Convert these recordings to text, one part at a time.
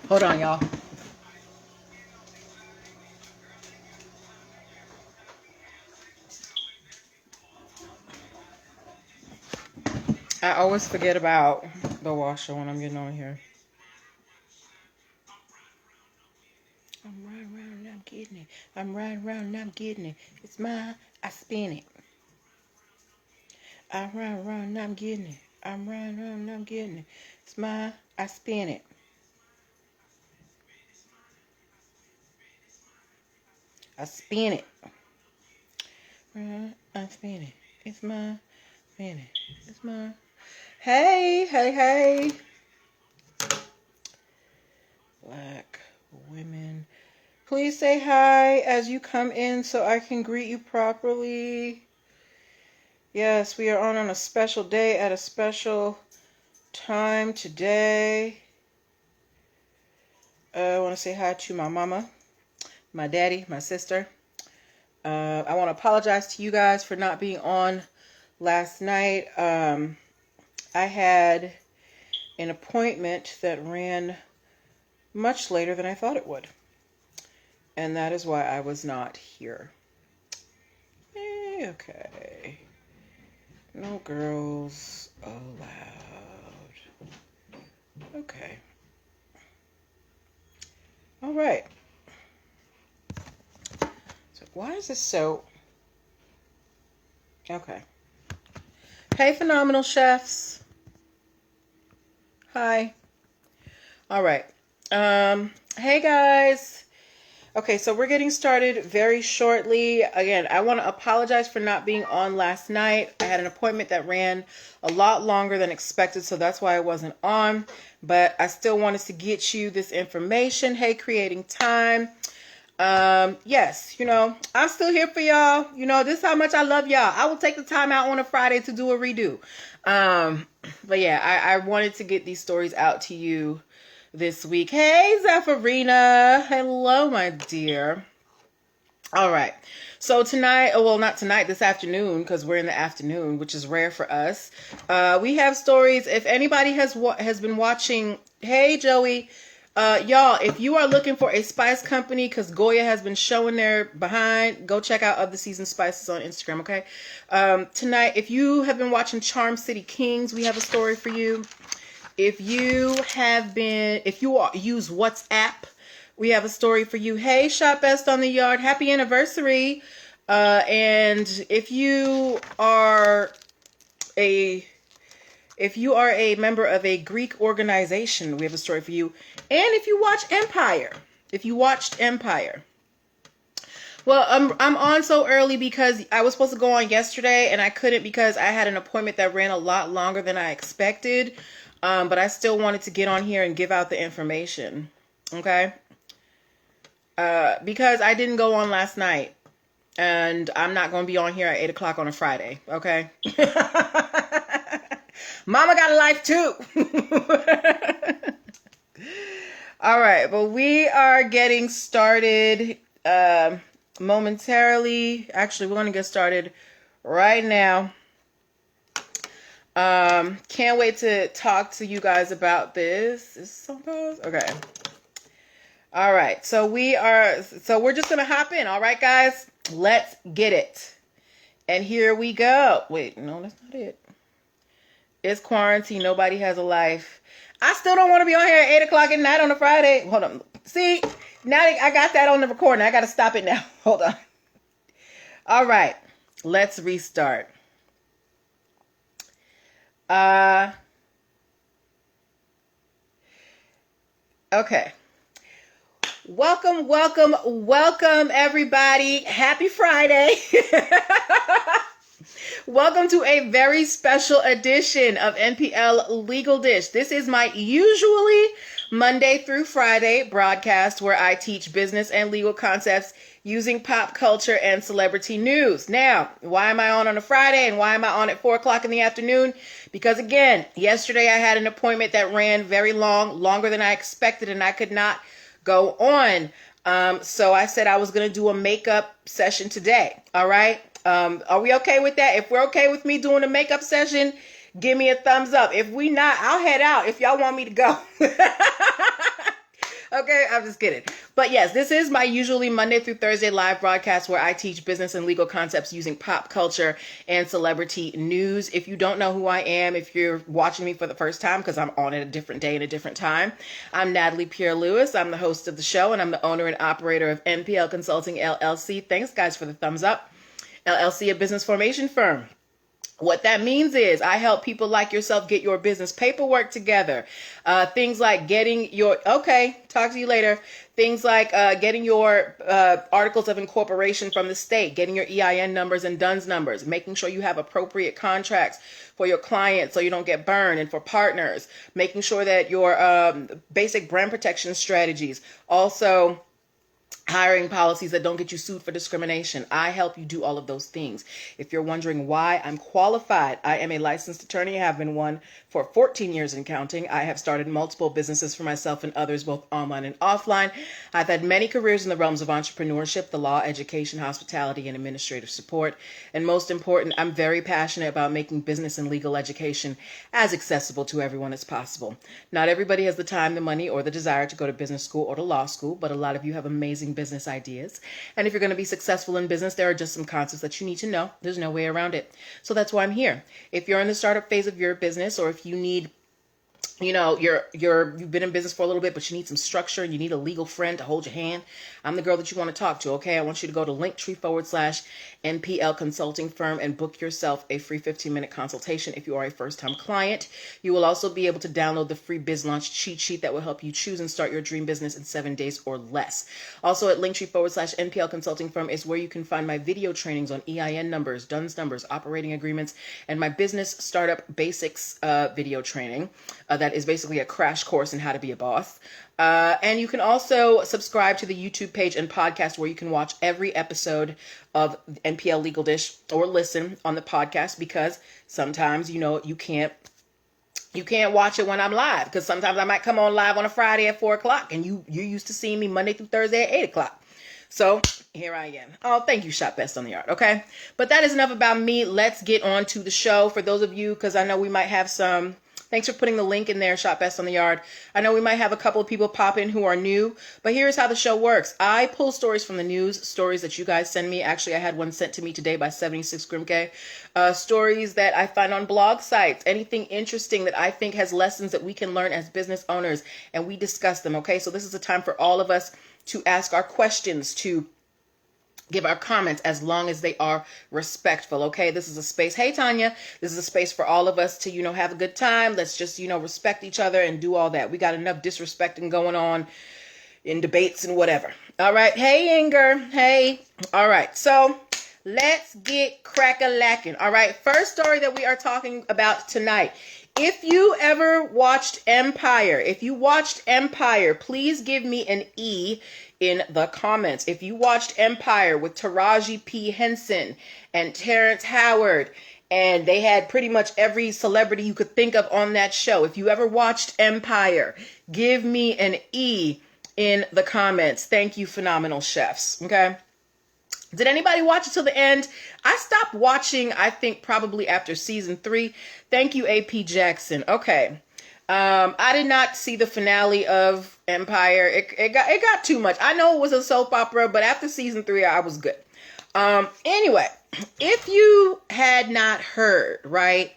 Hold on, y'all. I always forget about the washer when I'm getting on here. I'm riding around and I'm getting it. I'm riding around and I'm getting it. It's mine. I spin it. I'm riding around and I'm getting it. I'm riding around and I'm getting it. It's mine. I spin it. I spin it. I spin it. It's mine. Spin it. It's mine. Hey, hey, hey. Black women. Please say hi as you come in so I can greet you properly. Yes, we are on a special day at a special time today. I want to say hi to my mama, my daddy, my sister. I want to apologize to you guys for not being on last night. I had an appointment that ran much later than I thought it would. And that is why I was not here. Okay. No girls allowed. Okay. All right. So why is this so... Okay. Hey, phenomenal chefs. Hi. All right. Hey, guys. Okay, so we're getting started very shortly. Again, I want to apologize for not being on last night. I had an appointment that ran a lot longer than expected, so that's why I wasn't on. But I still wanted to get you this information. Hey, creating time. Yes, I'm still here for y'all. This is how much I love y'all. I will take the time out on a Friday to do a redo. But yeah, I wanted to get these stories out to you this week. Hey, Zephyrina. Hello, my dear. All right. So tonight, well, not tonight, this afternoon, because we're in the afternoon, which is rare for us. We have stories. If anybody has been watching, hey, Joey, y'all, if you are looking for a spice company, because Goya has been showing their behind, go check out Other Season Spices on Instagram, okay? Tonight, if you have been watching Charm City Kings, we have a story for you. If you use WhatsApp, we have a story for you. Hey, Shop Best on the Yard, happy anniversary. And if you are a member of a Greek organization, we have a story for you. And if you watched Empire. Well, I'm on so early because I was supposed to go on yesterday and I couldn't because I had an appointment that ran a lot longer than I expected. But I still wanted to get on here and give out the information. Okay? Because I didn't go on last night. And I'm not going to be on here at 8 o'clock on a Friday. Okay? Mama got a life too. All right. But we are getting started momentarily. Actually, we're going to get started right now. Can't wait to talk to you guys about this. Is this on pause? Okay. All right. So we're just going to hop in. All right, guys, let's get it. And here we go. Wait, no, that's not it. It's quarantine. Nobody has a life. I still don't want to be on here at 8 o'clock at night on a Friday. Hold on. See, now I got that on the recording. I got to stop it now. Hold on. All right. Let's restart. Okay. Welcome everybody. Happy Friday. Welcome to a very special edition of NPL Legal Dish. This is my usually Monday through Friday broadcast where I teach business and legal concepts using pop culture and celebrity news. Now, why am I on a Friday and why am I on at 4 o'clock in the afternoon? Because again, yesterday I had an appointment that ran very longer than I expected, and I could not go on. So I said I was going to do a makeup session today. All right. Are we okay with that? If we're okay with me doing a makeup session, give me a thumbs up. If we not, I'll head out if y'all want me to go. I'm just kidding. But yes, this is my usually Monday through Thursday live broadcast where I teach business and legal concepts using pop culture and celebrity news. If you don't know who I am, if you're watching me for the first time, because I'm on at a different day and a different time, I'm Natalie Pierre-Lewis. I'm the host of the show, and I'm the owner and operator of NPL Consulting LLC. Thanks, guys, for the thumbs up. LLC, a business formation firm. What that means is I help people like yourself get your business paperwork together. Things like getting your, okay, talk to you later. Things like getting your articles of incorporation from the state, getting your EIN numbers and DUNS numbers, making sure you have appropriate contracts for your clients so you don't get burned, and for partners, making sure that your basic brand protection strategies. Also, hiring policies that don't get you sued for discrimination. I help you do all of those things. If you're wondering why I'm qualified, I am a licensed attorney. I have been one for 14 years and counting. I have started multiple businesses for myself and others, both online and offline. I've had many careers in the realms of entrepreneurship, the law, education, hospitality, and administrative support. And most important, I'm very passionate about making business and legal education as accessible to everyone as possible. Not everybody has the time, the money, or the desire to go to business school or to law school, but a lot of you have amazing business ideas. And if you're going to be successful in business, there are just some concepts that you need to know. There's no way around it. So that's why I'm here. If you're in the startup phase of your business, or if you need, you've been in business for a little bit, but you need some structure and you need a legal friend to hold your hand, I'm the girl that you want to talk to. Okay. I want you to go to linktr.ee/NPL Consulting Firm and book yourself a free 15-minute consultation. If you are a first-time client, you will also be able to download the free Biz Launch cheat sheet that will help you choose and start your dream business in 7 days or less. Also at linktr.ee/NPL Consulting Firm is where you can find my video trainings on EIN numbers, DUNS numbers, operating agreements, and my business startup basics video training. That is basically a crash course in how to be a boss. And you can also subscribe to the YouTube page and podcast where you can watch every episode of NPL Legal Dish or listen on the podcast, because sometimes, you can't watch it when I'm live, because sometimes I might come on live on a Friday at 4:00 and you're used to seeing me Monday through Thursday at 8:00. So here I am. Oh, thank you, Shop Best on the Yard. Okay. But that is enough about me. Let's get on to the show. For those of you, because I know we might have some. Thanks for putting the link in there, Shop Best on the Yard. I know we might have a couple of people pop in who are new, but here's how the show works. I pull stories from the news, stories that you guys send me. Actually, I had one sent to me today by 76 Grimke. Stories that I find on blog sites, anything interesting that I think has lessons that we can learn as business owners, and we discuss them, okay? So this is a time for all of us to ask our questions, to give our comments, as long as they are respectful. Okay. This is a space. Hey, Tanya, this is a space for all of us to, have a good time. Let's just, respect each other and do all that. We got enough disrespecting going on in debates and whatever. All right. Hey, Inger. Hey. All right. So let's get crack-a-lacking. All right. First story that we are talking about tonight. If you ever watched Empire, please give me an E in the comments. If you watched Empire with Taraji P. Henson and Terrence Howard, and they had pretty much every celebrity you could think of on that show. If you ever watched Empire, give me an E in the comments. Thank you, phenomenal chefs. Okay. Did anybody watch it till the end? I stopped watching, I think, probably after season 3. Thank you, AP Jackson. Okay. I did not see the finale of Empire. It got too much. I know it was a soap opera, but after season 3, I was good. Anyway, if you had not heard, right,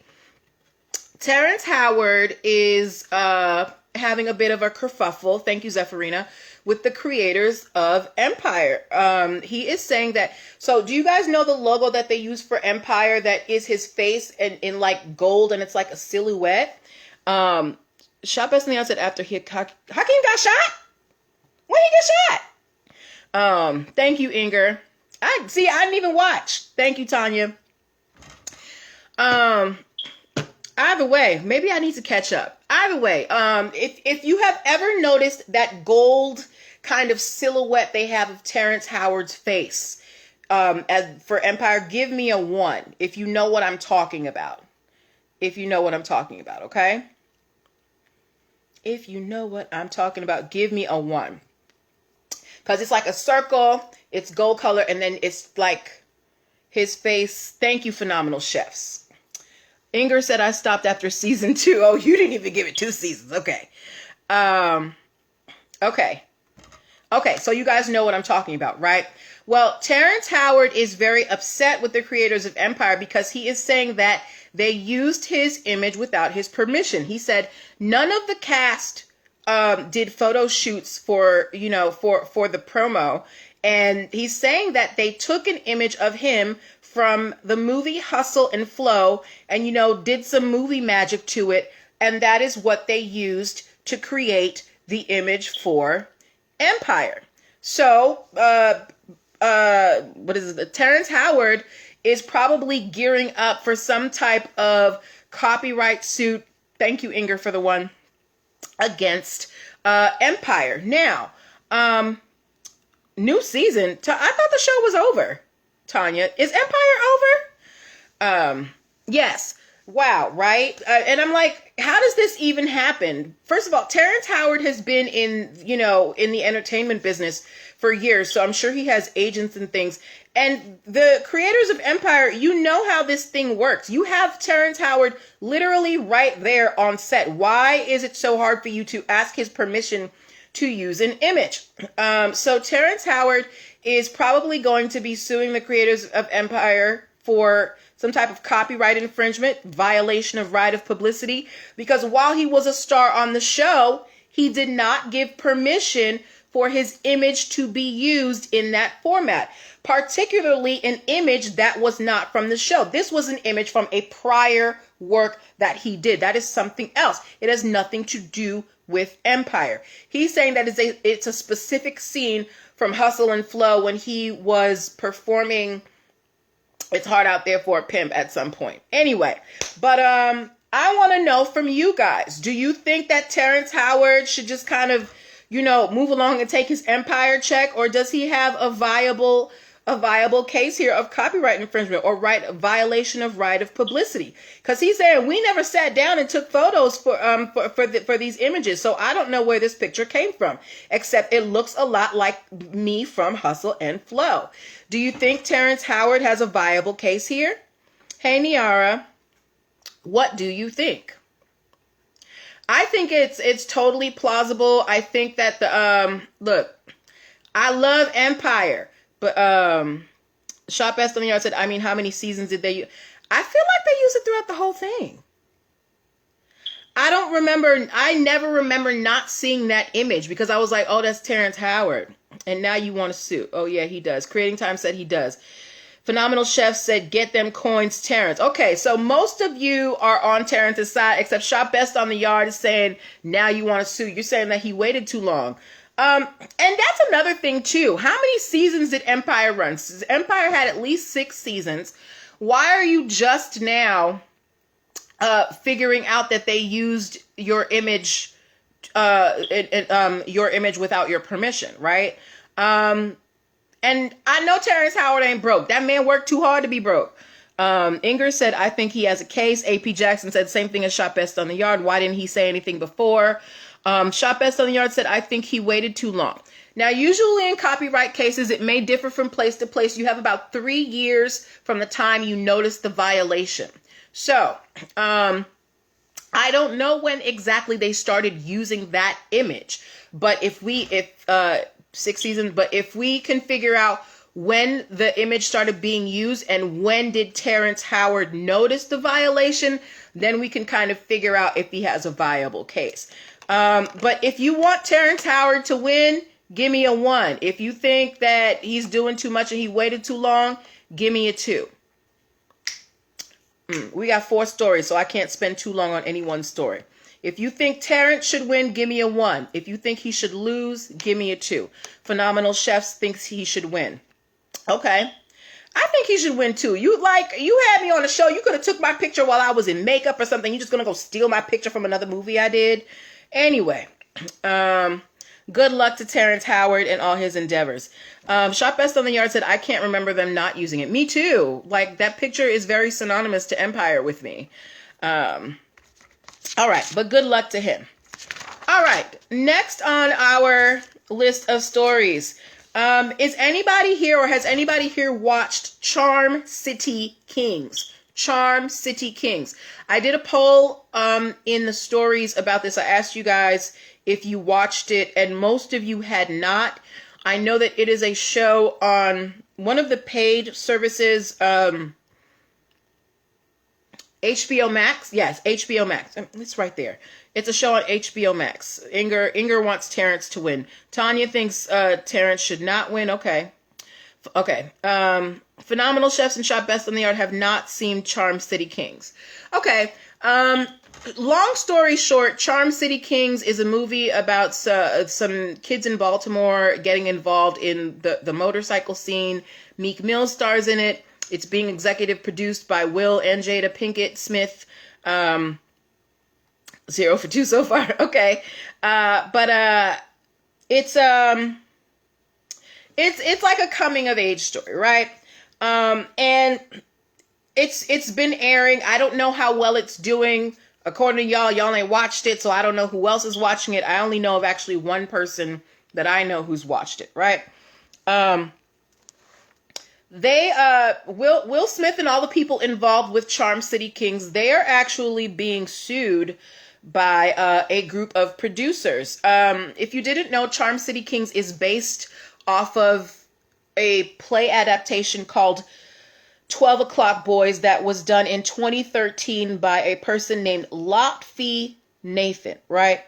Terrence Howard is having a bit of a kerfuffle. Thank you, Zephyrina. With the creators of Empire. He is saying that, so do you guys know the logo that they use for Empire that is his face and in like gold, and it's like a silhouette? Shop Best in the outset after Hakeem got shot? When he get shot? Thank you, Inger. I didn't even watch. Thank you, Tanya. Either way, maybe I need to catch up. Either way, if you have ever noticed that gold kind of silhouette they have of Terrence Howard's face, as for Empire, give me a 1 if you know what I'm talking about. If you know what I'm talking about, okay? If you know what I'm talking about, give me a 1. Because it's like a circle, it's gold color, and then it's like his face. Thank you, phenomenal chefs. Inger said I stopped after season 2. Oh, you didn't even give it 2 seasons. Okay. Okay. Okay, so you guys know what I'm talking about, right? Well, Terrence Howard is very upset with the creators of Empire because he is saying that they used his image without his permission. He said none of the cast did photo shoots for, for the promo. And he's saying that they took an image of him from the movie Hustle and Flow and, did some movie magic to it. And that is what they used to create the image for Empire. So, what is it? Terrence Howard is probably gearing up for some type of copyright suit. Thank you, Inger, for the one against Empire. Now, new season. I thought the show was over. Tanya, is Empire over? Yes. Wow, right? And I'm like, how does this even happen? First of all, Terrence Howard has been in the entertainment business for years, so I'm sure he has agents and things. And the creators of Empire, you know how this thing works. You have Terrence Howard literally right there on set. Why is it so hard for you to ask his permission to use an image? So Terrence Howard is probably going to be suing the creators of Empire for some type of copyright infringement, violation of right of publicity, because while he was a star on the show, he did not give permission for his image to be used in that format, particularly an image that was not from the show. This was an image from a prior work that he did. That is something else. It has nothing to do with Empire. He's saying that it's a specific scene from Hustle and Flow when he was performing It's Hard Out There for a Pimp at some point. Anyway, but I want to know from you guys, do you think that Terrence Howard should just kind of, move along and take his Empire check, or does he have a viable case here of copyright infringement or violation of right of publicity? Because he's saying we never sat down and took photos for these images, so I don't know where this picture came from, except it looks a lot like me from Hustle and Flow. Do you think Terrence Howard has a viable case here? Hey, Niara, what do you think? I think it's totally plausible. I think that look, I love Empire, but Shop Best on the Yard said, I mean, how many seasons did they use? I feel like they used it throughout the whole thing. I never remember not seeing that image because I was like, oh, that's Terrence Howard. And now you want to sue. Oh, yeah, he does. Creating Time said he does. Phenomenal Chef said, get them coins, Terrence. Okay, so most of you are on Terrence's side, except Shop Best on the Yard is saying, now you want to sue. You're saying that he waited too long. And that's another thing, too. How many seasons did Empire run? Empire had at least 6 seasons. Why are you just now figuring out that they used your image without your permission, right? And I know Terrence Howard ain't broke. That man worked too hard to be broke. Inger said, I think he has a case. AP Jackson said, same thing as Shop Best on the Yard. Why didn't he say anything before? Shop Best on the Yard said, I think he waited too long. Now, usually in copyright cases, it may differ from place to place. You have about 3 years from the time you notice the violation. So, I don't know when exactly they started using that image, but if 6 seasons, but if we can figure out when the image started being used and when did Terrence Howard notice the violation, then we can kind of figure out if he has a viable case. But if you want Terrence Howard to win, give me a 1. If you think that he's doing too much and he waited too long, give me a 2. We got 4 stories, so I can't spend too long on any one story. If you think Terrence should win, give me a 1. If you think he should lose, give me a 2. Phenomenal Chefs thinks he should win. Okay. I think he should win too. You had me on the show. You could have took my picture while I was in makeup or something. You just gonna go steal my picture from another movie I did? Anyway, good luck to Terrence Howard and all his endeavors. Shop Best on the Yard said, I can't remember them not using it. Me too. Like, that picture is very synonymous to Empire with me. All right, but good luck to him. All right, next on our list of stories. Is anybody here or has anybody here watched Charm City Kings? Charm City Kings. I did a poll in the stories about this. I asked you guys if you watched it, and most of you had not. I know that it is a show on one of the paid services, HBO Max. Yes, HBO Max. It's right there. It's a show on HBO Max. Inger wants Terrence to win. Tanya thinks Terrence should not win. Okay. Phenomenal chefs and shop best on the art have not seen Charm City Kings. Okay. Long story short, Charm City Kings is a movie about some kids in Baltimore getting involved in the motorcycle scene. Meek Mill stars in it. It's being executive produced by Will and Jada Pinkett Smith. 0 for 2 so far. Okay. But it's like a coming of age story, right? And it's been airing. I don't know how well it's doing. According to y'all ain't watched it, so I don't know who else is watching it. I only know of actually one person that I know who's watched it, right? Will Smith and all the people involved with Charm City Kings, they are actually being sued by a group of producers. If you didn't know, Charm City Kings is based off of a play adaptation called 12 O'Clock Boys that was done in 2013 by a person named Lotfi Nathan, right?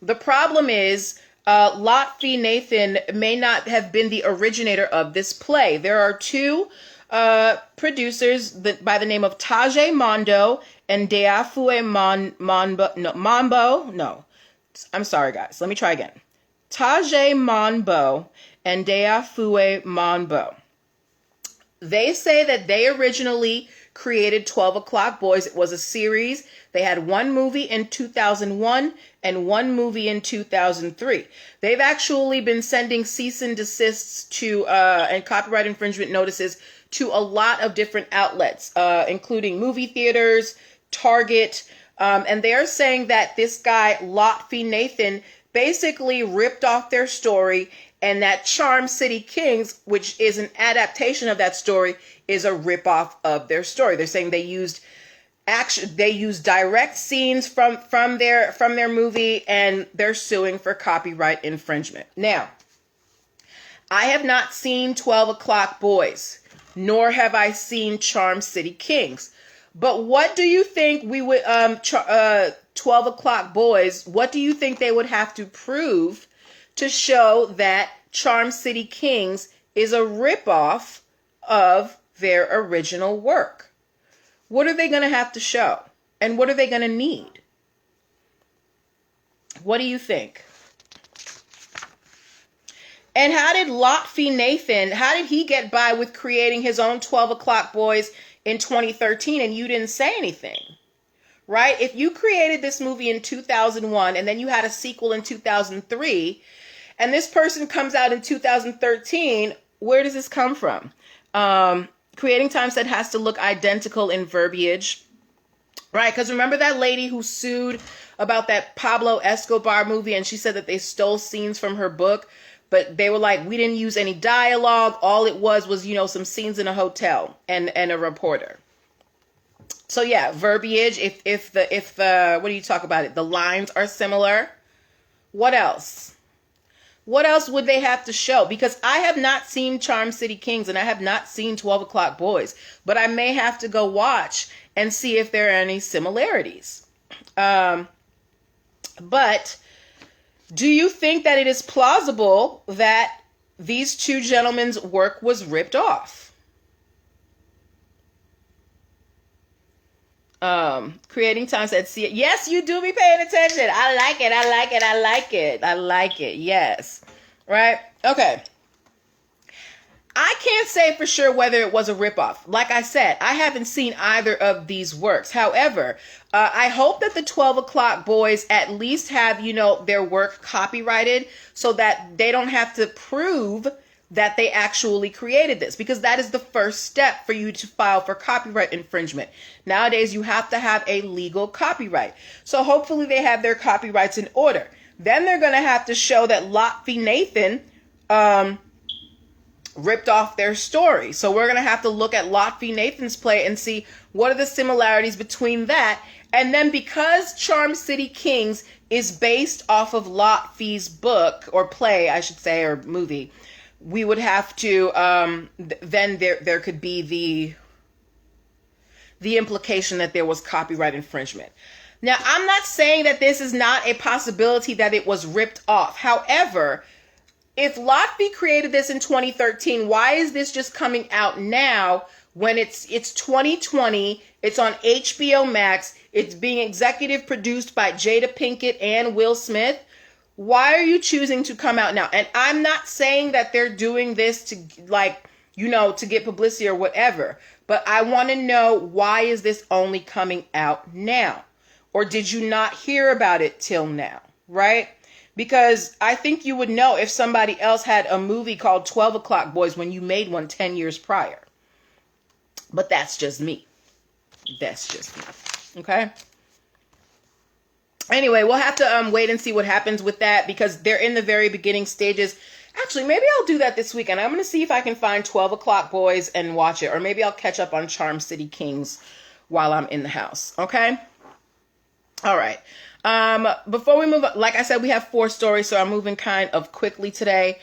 The problem is Lotfi Nathan may not have been the originator of this play. There are two producers by the name of Tajay Mondo and Deafue Mambo. No, I'm sorry, guys. Let me try again. Tajay Mambo and Deafue Mambo. They say that they originally created 12 O'Clock Boys. It was a series. They had one movie in 2001 and one movie in 2003. They've actually been sending cease and desists to and copyright infringement notices to a lot of different outlets, including movie theaters, Target, and they're saying that this guy, Lotfi Nathan, basically ripped off their story, and that Charm City Kings, which is an adaptation of that story, is a ripoff of their story. They're saying they used direct scenes from their movie, and they're suing for copyright infringement. Now, I have not seen 12 O'Clock Boys, nor have I seen Charm City Kings. But what do you think we would 12 O'Clock Boys, what do you think they would have to prove to show that Charm City Kings is a ripoff of their original work? What are they going to have to show? And what are they going to need? What do you think? And how did Lotfi Nathan, how did he get by with creating his own 12 O'Clock Boys in 2013 and you didn't say anything? Right? If you created this movie in 2001 and then you had a sequel in 2003 and this person comes out in 2013, where does this come from? Creating time set has to look identical in verbiage, right? Because remember that lady who sued about that Pablo Escobar movie and she said that they stole scenes from her book, but they were like, we didn't use any dialogue. All it was, some scenes in a hotel and a reporter. So yeah, verbiage, if the what do you talk about it? The lines are similar. What else? What else would they have to show? Because I have not seen Charm City Kings and I have not seen 12 O'Clock Boys, but I may have to go watch and see if there are any similarities. But do you think that it is plausible that these two gentlemen's work was ripped off? Creating time said, see it. Yes, you do be paying attention. I like it. I like it. I like it. I like it. Yes. Right? Okay. I can't say for sure whether it was a ripoff. Like I said, I haven't seen either of these works. However, I hope that the 12 O'Clock Boys at least have, their work copyrighted so that they don't have to prove that they actually created this, because that is the first step for you to file for copyright infringement. Nowadays, you have to have a legal copyright. So hopefully they have their copyrights in order. Then they're going to have to show that Lotfi Nathan ripped off their story. So we're going to have to look at Lot v. Nathan's play and see what are the similarities between that. And then because Charm City Kings is based off of Lot V's book, or play, I should say, or movie, we would have to, then there could be the implication that there was copyright infringement. Now, I'm not saying that this is not a possibility that it was ripped off. However, if Lot V created this in 2013, why is this just coming out now when it's 2020, it's on HBO Max, it's being executive produced by Jada Pinkett and Will Smith? Why are you choosing to come out now? And I'm not saying that they're doing this to, like, you know, to get publicity or whatever, but I want to know, why is this only coming out now? Or did you not hear about it till now, right? Because I think you would know if somebody else had a movie called 12 O'Clock Boys when you made one 10 years prior. But that's just me. That's just me. Okay? Anyway, we'll have to wait and see what happens with that, because they're in the very beginning stages. Actually, maybe I'll do that this weekend. I'm going to see if I can find 12 O'Clock Boys and watch it. Or maybe I'll catch up on Charm City Kings while I'm in the house. Okay? All right. Before we move on, like I said, we have 4 stories, so I'm moving kind of quickly today.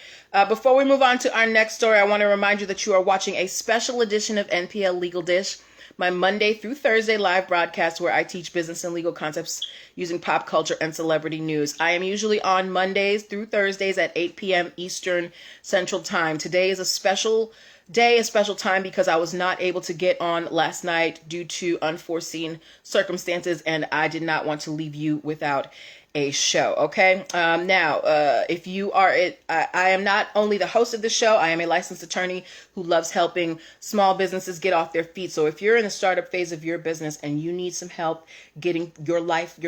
Before we move on to our next story, I want to remind you that you are watching a special edition of NPL Legal Dish, my Monday through Thursday live broadcast where I teach business and legal concepts using pop culture and celebrity news. I am usually on Mondays through Thursdays at 8 p.m. Eastern Central Time. Today is a special day, a special time, because I was not able to get on last night due to unforeseen circumstances, and I did not want to leave you without a show. Okay. Now, if you are I am not only the host of the show, I am a licensed attorney who loves helping small businesses get off their feet. So if you're in the startup phase of your business and you need some help getting your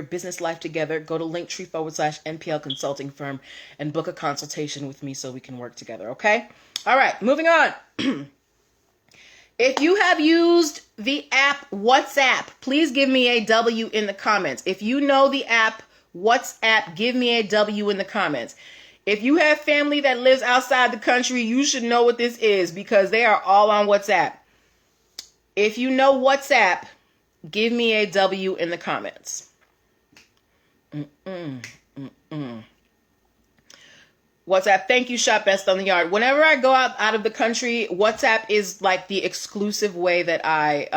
business life together, go to linktr.ee/nplconsultingfirm and book a consultation with me so we can work together. Okay. All right. Moving on. If you have used the app WhatsApp, please give me a W in the comments. If you know the app WhatsApp, give me a W in the comments. If you have family that lives outside the country, you should know what this is, because they are all on WhatsApp. If you know WhatsApp, give me a W in the comments. WhatsApp, thank you, Shop Best on the Yard. Whenever I go out of the country, WhatsApp is like the exclusive way that I,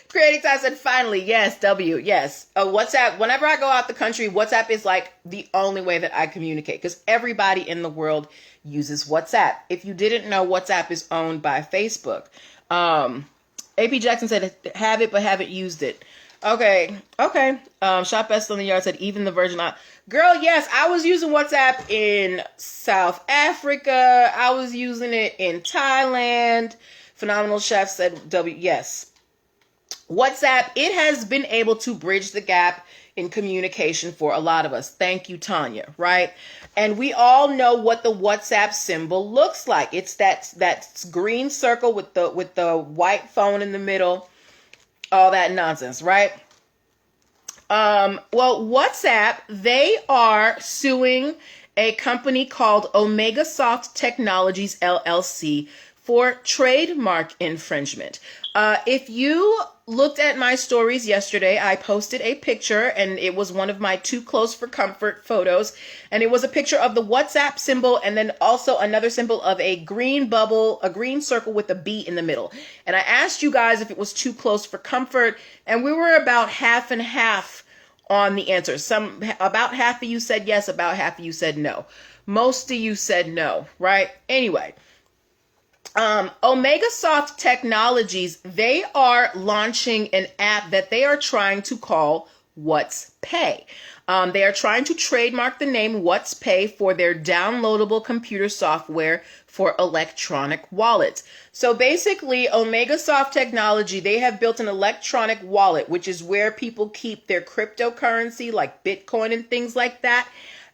Creating Time said, finally, yes, W, yes. WhatsApp, whenever I go out the country, WhatsApp is like the only way that I communicate, because everybody in the world uses WhatsApp. If you didn't know, WhatsApp is owned by Facebook. AP Jackson said, have it, but haven't used it. Okay. Shop Best on the Yard said, even the Virgin Islands. Girl, yes, I was using WhatsApp in South Africa. I was using it in Thailand. Phenomenal Chef said, W, yes. WhatsApp, it has been able to bridge the gap in communication for a lot of us. Thank you, Tanya, right? And we all know what the WhatsApp symbol looks like. It's that green circle with the white phone in the middle. All that nonsense, right? Well, WhatsApp, they are suing a company called Omega Soft Technologies, LLC, for trademark infringement. If you looked at my stories yesterday, I posted a picture, and it was one of my too close for comfort photos. And it was a picture of the WhatsApp symbol, and then also another symbol of a green bubble, a green circle with a B in the middle. And I asked you guys if it was too close for comfort, and we were about half and half on the answer. About half of you said yes, about half of you said no. Most of you said no, right? Anyway. Omega Soft Technologies, they are launching an app that they are trying to call What's Pay. They are trying to trademark the name What's Pay for their downloadable computer software for electronic wallets. So basically, Omega Soft Technology, they have built an electronic wallet, which is where people keep their cryptocurrency like Bitcoin and things like that.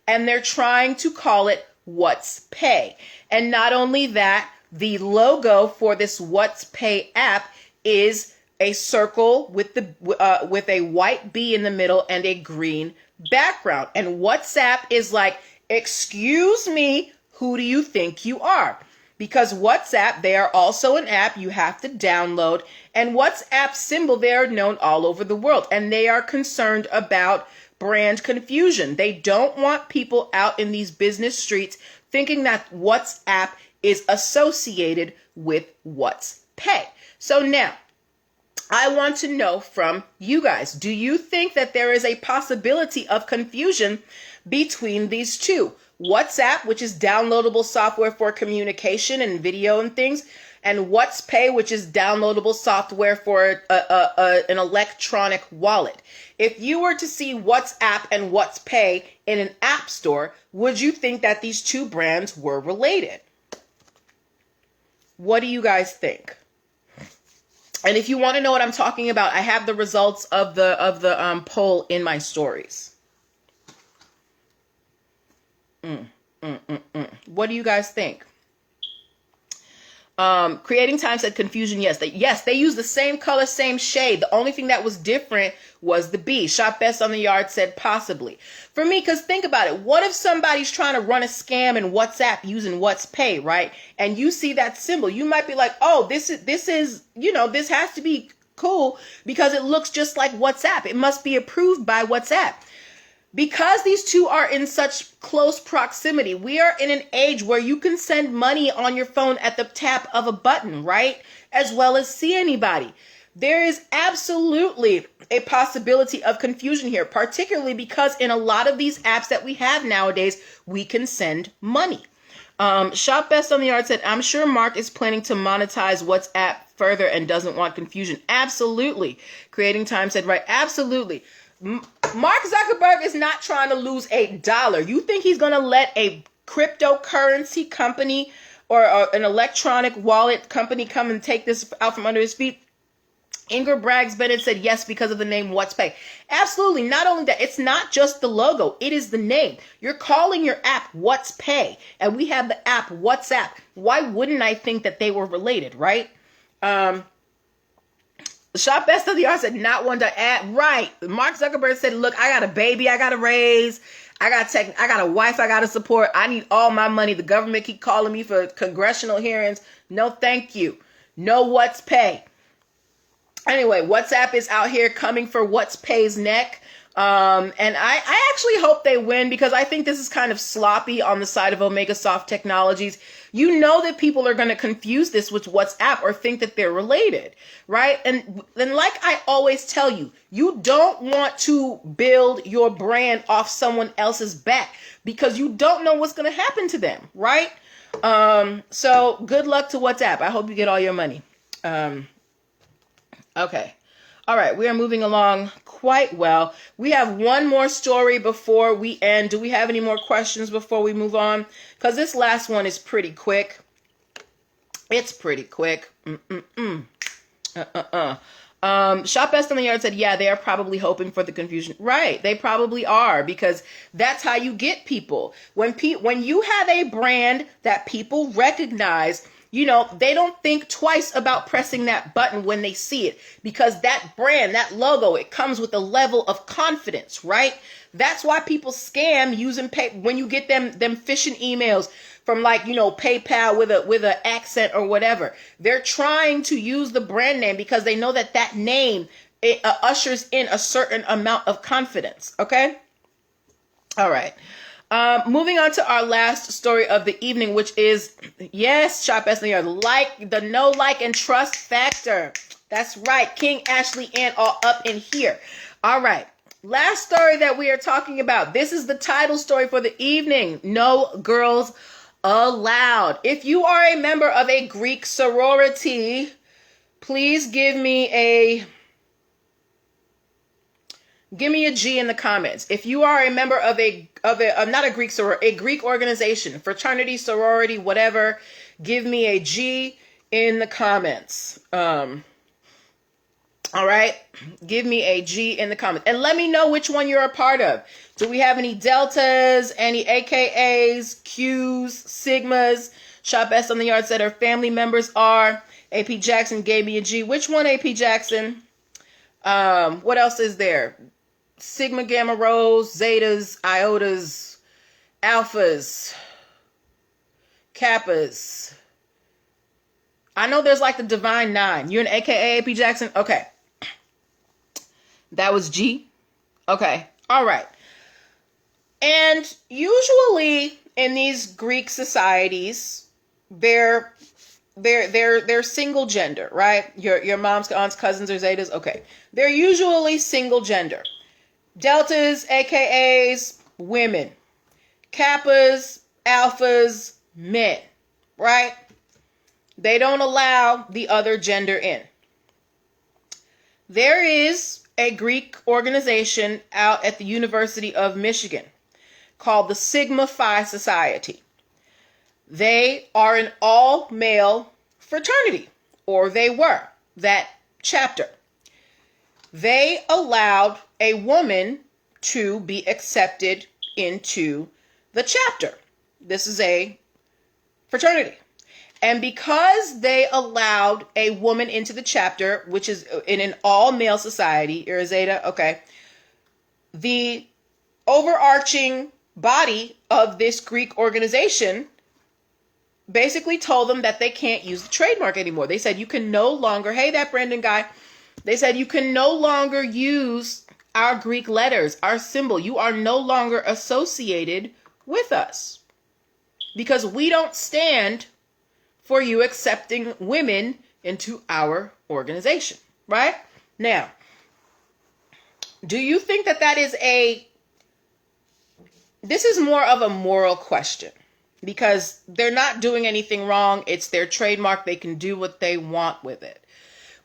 And they're trying to call it What's Pay. And not only that, the logo for this What's Pay app is a circle with a white B in the middle and a green background. And WhatsApp is like, excuse me, who do you think you are? because WhatsApp, they are also an app you have to download. And WhatsApp symbol, they are known all over the world. And they are concerned about brand confusion. They don't want people out in these business streets thinking that WhatsApp is associated with What's Pay. So now, I want to know from you guys, do you think that there is a possibility of confusion between these two? WhatsApp, which is downloadable software for communication and video and things, and What's Pay, which is downloadable software for an electronic wallet. If you were to see WhatsApp and What's Pay in an app store, would you think that these two brands were related? What do you guys think? And if you want to know what I'm talking about, I have the results of the poll in my stories. What do you guys think? Creating Time said confusion. Yes, they use the same color, same shade. The only thing that was different was the B. Shop Best on the Yard said possibly. For me, because think about it. What if somebody's trying to run a scam in WhatsApp using What's Pay, right? And you see that symbol, you might be like, oh, this is, this has to be cool because it looks just like WhatsApp. It must be approved by WhatsApp. Because these two are in such close proximity, we are in an age where you can send money on your phone at the tap of a button, right? As well as see anybody. There is absolutely a possibility of confusion here, particularly because in a lot of these apps that we have nowadays, we can send money. Shop Best on the Yard said, I'm sure Mark is planning to monetize WhatsApp further and doesn't want confusion. Absolutely. Creating Time said, right, absolutely. Mark Zuckerberg is not trying to lose $1. You think he's going to let a cryptocurrency company or an electronic wallet company come and take this out from under his feet? Ingrid Braggs Bennett said yes because of the name What's Pay. Absolutely. Not only that, it's not just the logo. It is the name. You're calling your app What's Pay, and we have the app WhatsApp. Why wouldn't I think that they were related, right? Shop Best of the Yard said not one to add. Right. Mark Zuckerberg said, look, I got a baby I got to raise. I got a wife I got to support. I need all my money. The government keep calling me for congressional hearings. No, thank you. No What's Pay. Anyway, WhatsApp is out here coming for What's Pay's neck. And I actually hope they win because I think this is kind of sloppy on the side of Omega Soft Technologies. You know that people are going to confuse this with WhatsApp or think that they're related, right? And then like I always tell you, you don't want to build your brand off someone else's back because you don't know what's going to happen to them, right? So good luck to WhatsApp. I hope you get all your money. Okay. All right, we are moving along quite well. We have one more story before we end. Do we have any more questions before we move on? Because this last one is pretty quick. It's pretty quick. Shop Best on the Yard said, yeah, they are probably hoping for the confusion. Right, they probably are because that's how you get people. When you have a brand that people recognize, you know, they don't think twice about pressing that button when they see it because that brand, that logo, it comes with a level of confidence, right? That's why people scam using when you get them phishing emails from like, you know, PayPal with an accent or whatever. They're trying to use the brand name because they know that name ushers in a certain amount of confidence. Okay. All right. Moving on to our last story of the evening, which is, yes, Shop SNR, the no like and trust factor. That's right. King, Ashley, and all up in here. All right. Last story that we are talking about. This is the title story for the evening. No girls allowed. If you are a member of a Greek sorority, please give me a G in the comments. If you are a member of not a Greek sorority, a Greek organization, fraternity, sorority, whatever, give me a G in the comments. All right. Give me a G in the comments and let me know which one you're a part of. Do we have any deltas, any AKAs, Qs, Sigmas? Shop S on the Yard said her family members are. AP Jackson gave me a G. Which one, AP Jackson? What else is there? Sigma, Gamma, Rhos, Zetas, Iotas, Alphas, Kappas, I know there's like the Divine Nine. You're an AKA AP Jackson? Okay. That was G? Okay. All right. And usually in these Greek societies, they're single gender, right? Your mom's aunts, cousins, or zetas. Okay. They're usually single gender. Deltas, AKAs, women. Kappas, alphas, men, right? They don't allow the other gender in. There is a Greek organization out at the University of Michigan called the Sigma Phi Society. They are an all-male fraternity, or they were that chapter. They allowed a woman to be accepted into the chapter. This is a fraternity. And because they allowed a woman into the chapter, which is in an all-male society, you're a Zeta, okay, the overarching body of this Greek organization basically told them that they can't use the trademark anymore. They said you can no longer, hey, that Brandon guy, they said you can no longer use our Greek letters, our symbol. You are no longer associated with us because we don't stand for you accepting women into our organization, right? Now, do you think that is this is more of a moral question because they're not doing anything wrong. It's their trademark. They can do what they want with it.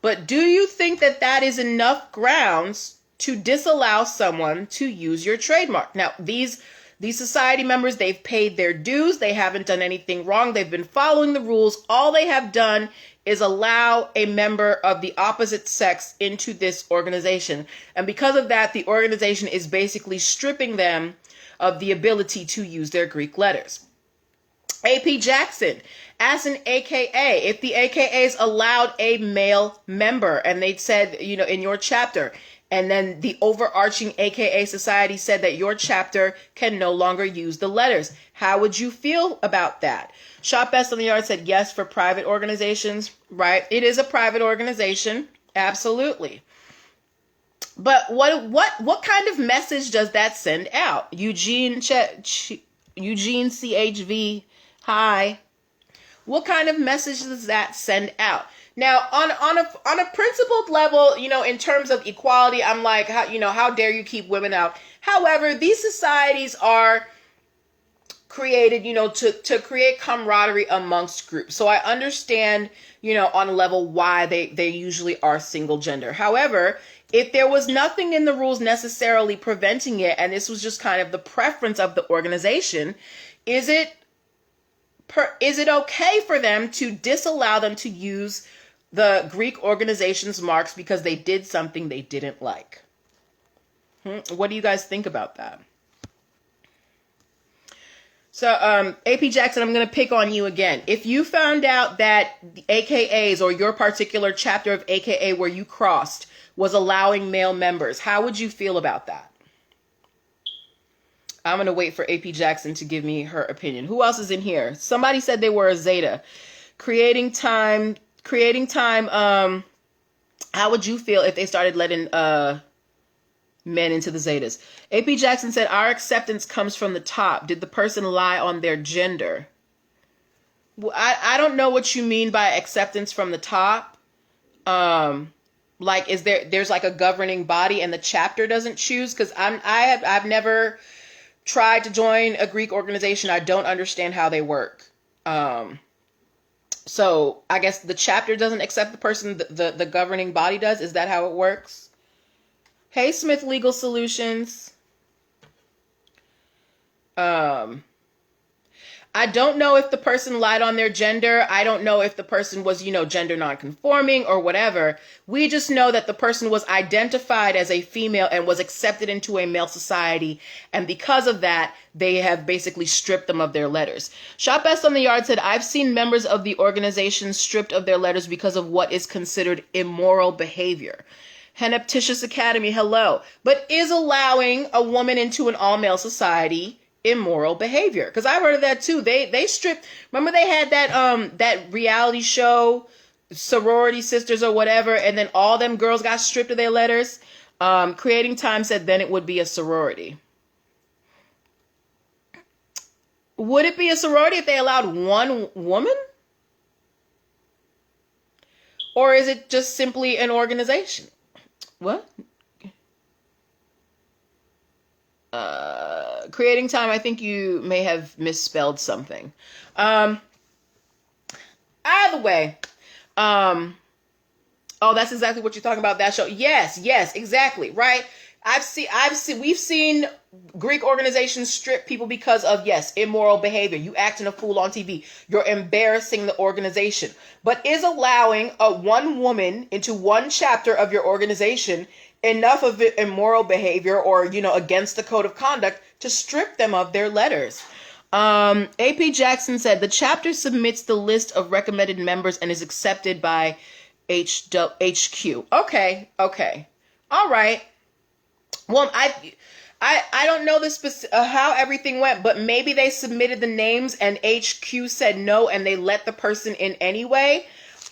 But do you think that is enough grounds to disallow someone to use your trademark? Now, these society members, they've paid their dues. They haven't done anything wrong. They've been following the rules. All they have done is allow a member of the opposite sex into this organization. And because of that, the organization is basically stripping them of the ability to use their Greek letters. AP Jackson, as an AKA, if the AKAs allowed a male member and they said, in your chapter, and then the overarching AKA society said that your chapter can no longer use the letters, how would you feel about that? Shop Best on the Yard said yes for private organizations, right? It is a private organization, absolutely. But what kind of message does that send out? Eugene CHV, hi. What kind of message does that send out? Now, on a principled level, in terms of equality, I'm like, how dare you keep women out? However, these societies are created, to create camaraderie amongst groups. So I understand, on a level why they usually are single gender. However, if there was nothing in the rules necessarily preventing it, and this was just kind of the preference of the organization, is it okay for them to disallow them to use the Greek organization's marks because they did something they didn't like? What do you guys think about that? So, AP Jackson, I'm going to pick on you again. If you found out that the AKAs or your particular chapter of AKA where you crossed was allowing male members, how would you feel about that? I'm going to wait for AP Jackson to give me her opinion. Who else is in here? Somebody said they were a Zeta. Creating time, how would you feel if they started letting men into the Zetas? AP Jackson said, our acceptance comes from the top. Did the person lie on their gender? Well, I don't know what you mean by acceptance from the top. Like, there's like a governing body and the chapter doesn't choose? Because I've never tried to join a Greek organization. I don't understand how they work. So I guess the chapter doesn't accept the person, the governing body does. Is that how it works? Hey, Smith Legal Solutions. I don't know if the person lied on their gender. I don't know if the person was, gender nonconforming or whatever. We just know that the person was identified as a female and was accepted into a male society. And because of that, they have basically stripped them of their letters. Shop Best on the Yard said, I've seen members of the organization stripped of their letters because of what is considered immoral behavior. Heneptitious Academy, hello. But is allowing a woman into an all-male society immoral behavior? Because I've heard of that too. They stripped. Remember they had that reality show sorority sisters or whatever, and then all them girls got stripped of their letters. Creating Time said then it would be a sorority. Would it be a sorority if they allowed one woman? Or is it just simply an organization? What? Creating Time, I think you may have misspelled something. Either way, oh, that's exactly what you're talking about, that show. Yes, exactly, right? We've seen Greek organizations strip people because of, yes, immoral behavior. You acting a fool on TV. You're embarrassing the organization. But is allowing one woman into one chapter of your organization enough of it immoral behavior or, against the code of conduct to strip them of their letters? AP Jackson said the chapter submits the list of recommended members and is accepted by HQ. Okay. All right. Well, I don't know how everything went, but maybe they submitted the names and HQ said no and they let the person in anyway.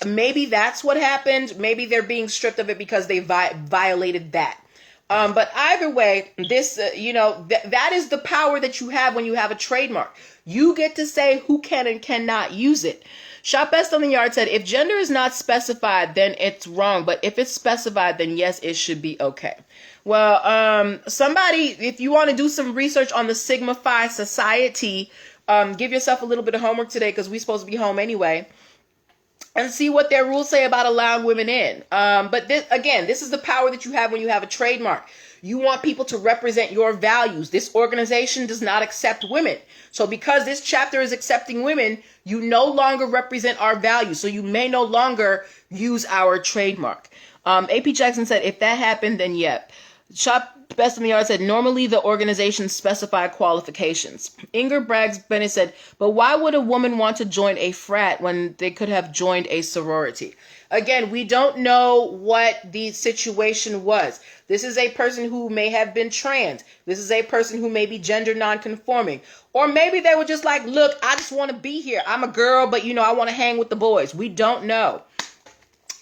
Maybe that's what happened. Maybe they're being stripped of it because they violated that. But either way, this, that is the power that you have when you have a trademark. You get to say who can and cannot use it. Shop Best on the Yard said, if gender is not specified, then it's wrong. But if it's specified, then yes, it should be okay. Well, somebody, if you want to do some research on the Sigma Phi Society, give yourself a little bit of homework today because we're supposed to be home anyway. And see what their rules say about allowing women in. But this is the power that you have when you have a trademark. You want people to represent your values. This organization does not accept women. So because this chapter is accepting women, you no longer represent our values. So you may no longer use our trademark. AP Jackson said, if that happened, then yeah. Shop Best in the Yard said, normally the organizations specify qualifications. Inger Braggs Bennett said, but why would a woman want to join a frat when they could have joined a sorority? Again, we don't know what the situation was. This is a person who may have been trans. This is a person who may be gender nonconforming. Or maybe they were just like, look, I just want to be here. I'm a girl, but I want to hang with the boys. We don't know.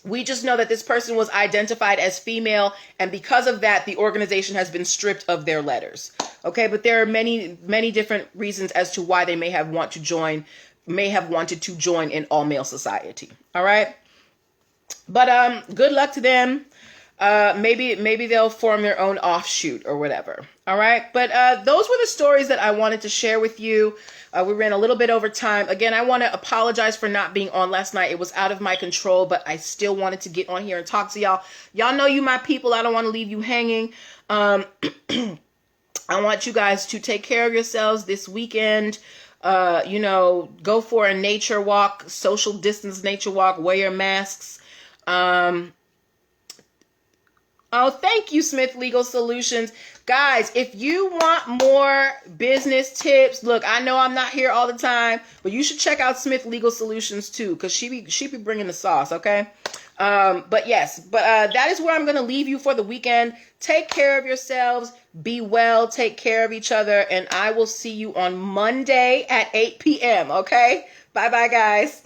We just know that this person was identified as female, and because of that, the organization has been stripped of their letters. Okay, but there are many, many different reasons as to why they may have wanted to join an all-male society. All right, but good luck to them. Maybe they'll form their own offshoot or whatever. All right, but those were the stories that I wanted to share with you. We ran a little bit over time. Again, I want to apologize for not being on last night. It was out of my control, but I still wanted to get on here and talk to y'all. Y'all know you my people. I don't want to leave you hanging. I want you guys to take care of yourselves this weekend. Go for a nature walk, social distance nature walk, wear your masks. Oh, thank you, Smith Legal Solutions. Guys, if you want more business tips, look, I know I'm not here all the time, but you should check out Smith Legal Solutions too, because she be bringing the sauce, okay? But that is where I'm going to leave you for the weekend. Take care of yourselves. Be well. Take care of each other. And I will see you on Monday at 8 p.m., okay? Bye-bye, guys.